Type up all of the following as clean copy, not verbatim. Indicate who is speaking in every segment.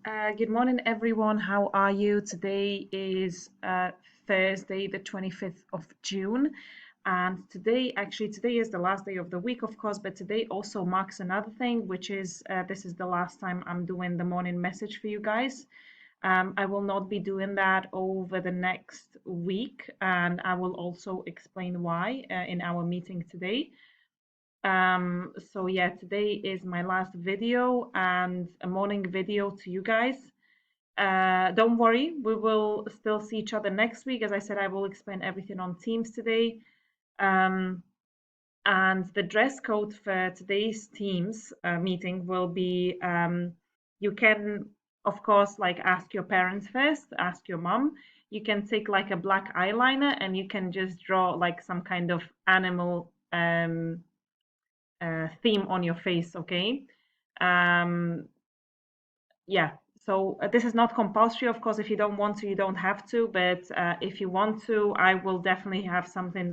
Speaker 1: Good morning, everyone. How are you? Today is Thursday, the 25th of June. And today is the last day of the week, of course, but today also marks another thing, which is this is the last time I'm doing the morning message for you guys. I will not be doing that over the next week, and I will also explain why in our meeting today. So yeah, today is my last video and a morning video to you guys. Don't worry, we will still see each other next week. As I said, I will explain everything on Teams today. Um, and the dress code for today's Teams meeting will be you can, of course, like ask your parents first, ask your mom. You can take like a black eyeliner and you can just draw like some kind of animal theme on your face, okay? Um, yeah, so this is not compulsory, of course. If you don't want to, you don't have to, but if you want to, I will definitely have something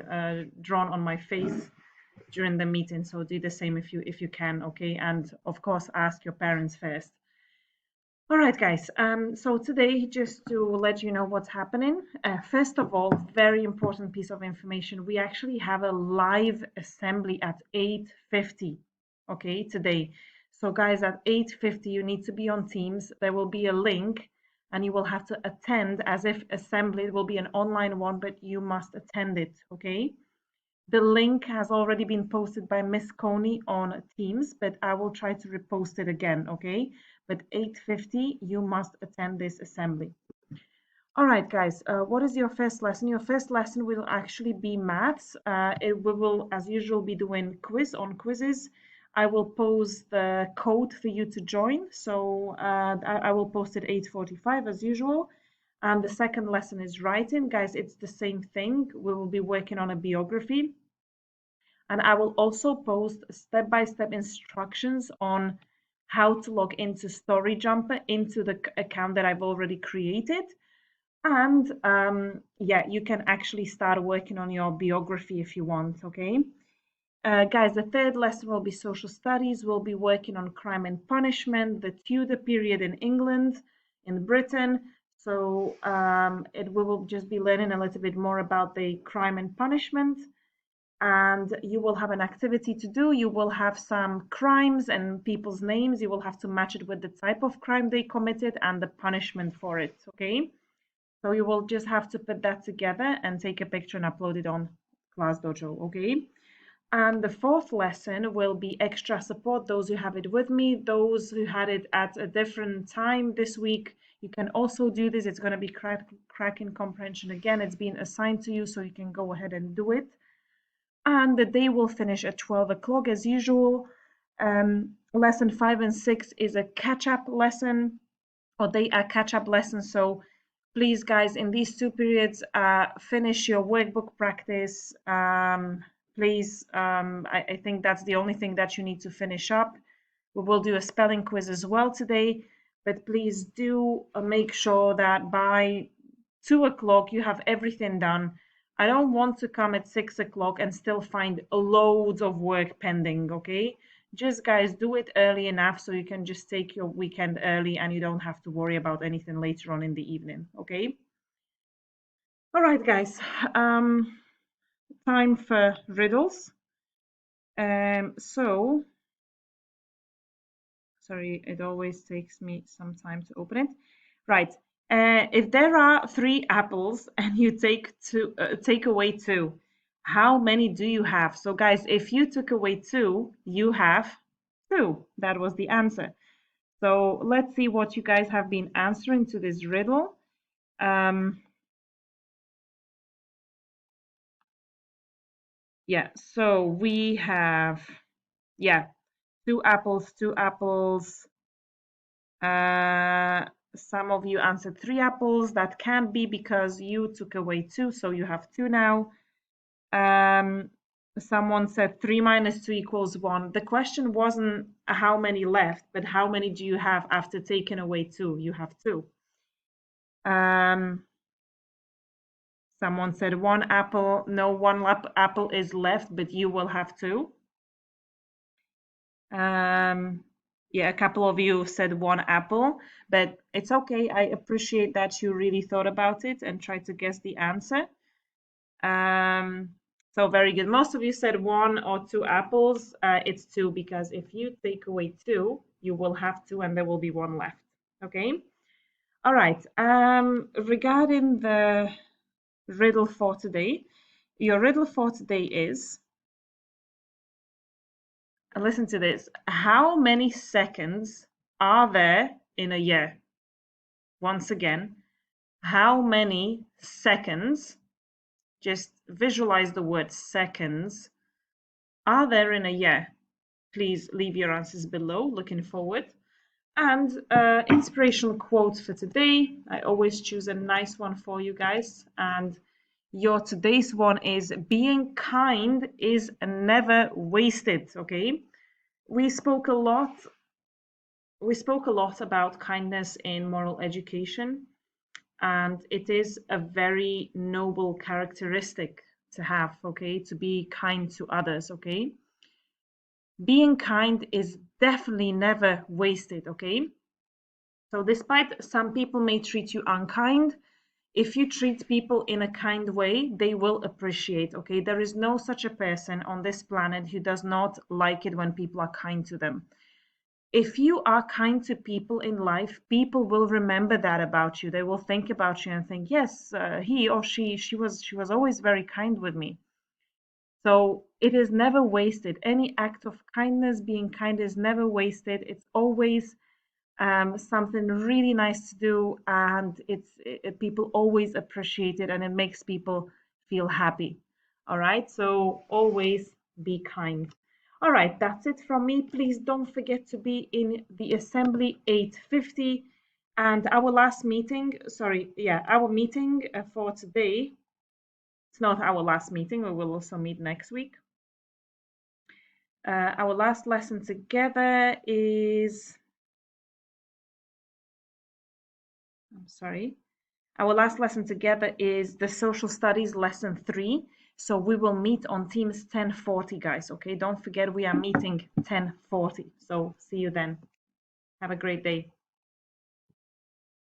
Speaker 1: drawn on my face during the meeting. So do the same if you can, okay? And of course, ask your parents first. All right, guys. So today, just to let you know what's happening, first of all, very important piece of information. We actually have a live assembly at 8:50, okay, today. So guys, at 8:50, you need to be on Teams. There will be a link and you will have to attend as if assembly. It will be an online one, but you must attend it, okay? The link has already been posted by Miss Coney on Teams, but I will try to repost it again, okay? But 8:50, you must attend this assembly. All right, guys, what is your first lesson? Your first lesson will actually be maths. We will, as usual, be doing quizzes. I will post the code for you to join. So I will post at 8:45 as usual. And the second lesson is writing. Guys, it's the same thing. We will be working on a biography. And I will also post step-by-step instructions on how to log into StoryJumper into the account that I've already created. And yeah, you can actually start working on your biography if you want, okay? Guys, the third lesson will be social studies. We'll be working on crime and punishment, the Tudor period in England, in Britain. So we will just be learning a little bit more about the crime and punishment, and you will have an activity to do. You will have some crimes and people's names. You will have to match it with the type of crime they committed and the punishment for it, okay? So you will just have to put that together and take a picture and upload it on Class Dojo, okay? And the fourth lesson will be extra support. Those who have it with me, those who had it at a different time this week, you can also do this. It's going to be cracking comprehension again. It's been assigned to you, so you can go ahead and do it. And the day will finish at 12 o'clock as usual. Lesson 5 and 6 is a catch-up lesson, or they are catch-up lessons. So please, guys, in these two periods, finish your workbook practice. Please, I think that's the only thing that you need to finish up. We will do a spelling quiz as well today, but please do make sure that by 2 o'clock you have everything done. I don't want to come at 6 o'clock and still find loads of work pending, okay? Just guys, do it early enough so you can just take your weekend early and you don't have to worry about anything later on in the evening, okay? All right, guys. Time for riddles. Sorry, it always takes me some time to open it. Right. If there are 3 apples and you take away 2, how many do you have? So, guys, if you took away 2, you have 2. That was the answer. So let's see what you guys have been answering to this riddle. Yeah, so we have, yeah, 2 apples, 2 apples. Some of you answered 3 apples. That can't be because you took away 2, so you have 2 now. Someone said 3 minus 2 equals 1. The question wasn't how many left, but how many do you have after taking away 2? You have 2. Someone said 1 apple. No, 1 apple is left, but you will have 2. Yeah, a couple of you said 1 apple, but it's okay. I appreciate that you really thought about it and tried to guess the answer. So very good. Most of you said 1 or 2 apples. It's 2 because if you take away 2, you will have 2 and there will be 1 left. Okay. All right. Regarding the riddle for today, your riddle for today is, listen to this. How many seconds are there in a year? Once again, how many seconds, just visualize the word seconds, are there in a year? Please leave your answers below, looking forward. And inspirational quote for today. I always choose a nice one for you guys. And your today's one is, being kind is never wasted. Okay. We spoke a lot about kindness in moral education, and it is a very noble characteristic to have, okay, to be kind to others, okay. Being kind is definitely never wasted, okay. So despite some people may treat you unkind, if you treat people in a kind way, they will appreciate, okay. There is no such a person on this planet who does not like it when people are kind to them. If you are kind to people in life, people will remember that about you. They will think about you and think, yes, he or she was always very kind with me. So it is never wasted. Any act of kindness, being kind, is never wasted. It's always something really nice to do, and people always appreciate it, and it makes people feel happy. All right, so always be kind. All right, that's it from me. Please don't forget to be in the assembly 8:50, and our last meeting, sorry, yeah, our meeting for today, it's not our last meeting, we will also meet next week. Our last lesson together is, I'm sorry, our last lesson together is the social studies lesson 3. So we will meet on Teams 10:40, guys. Okay, don't forget we are meeting 10:40. So see you then. Have a great day.